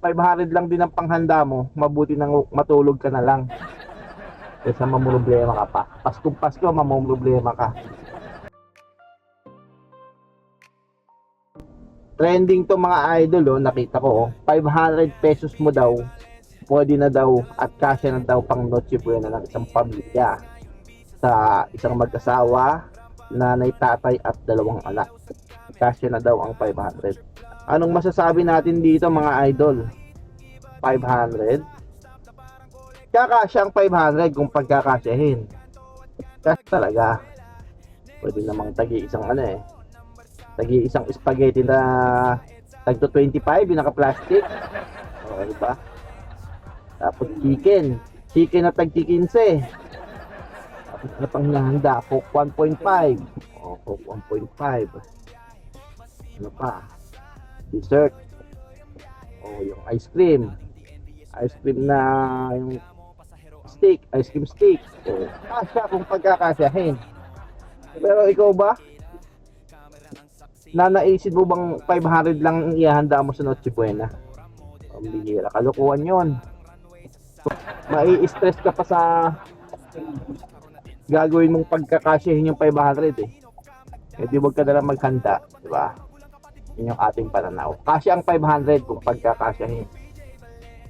kung 500 lang din ang panghanda mo, mabuti nang matulog ka na lang. Kaysa mamroblema ka pa. Paskong Pasko, mamroblema ka. Trending to mga idol, nakita ko, 500 pesos mo daw, pwede na daw at kasya na daw pang Noche Buena ng isang pamilya sa isang mag-asawa, nanay, tatay at dalawang anak. Kasya na daw ang 500. Anong masasabi natin dito mga idol? 500? Kakasya ang 500 kung pagkakasyahin. Kasi talaga, pwede namang tagi isang tagi isang spaghetti na tagto 25 yung naka-plastic. O, diba? Tapos chicken na tagti 15. Tapos na pang hinahanda, Coke 1.5. O, Coke 1.5. Ano pa? Dessert. O, yung ice cream. Ice cream na yung stick, ice cream stick. O, kasya kung pagkakasyahin. Pero ikaw ba? Naisip mo bang 500 lang ang ihanda mo sa Noche Buena? Ang bihira, kalukuhan yon. Mai-stress ka pa sa gagawin mong pagkakasyahin yung 500 eh. Eh di wag ka na lang maghanda, di ba? Yun yung ating pananaw. Kasya ang 500 kung pagkakasyahin.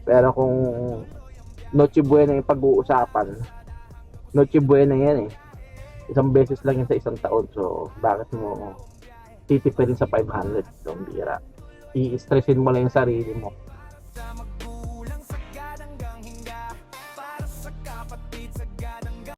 Pero kung Noche Buena yung pag-uusapan, Noche Buena yan eh. Isang beses lang yan sa isang taon. So, bakit mo titipirin sa 500? Ang bira. I-stressin mo lang yung sarili mo.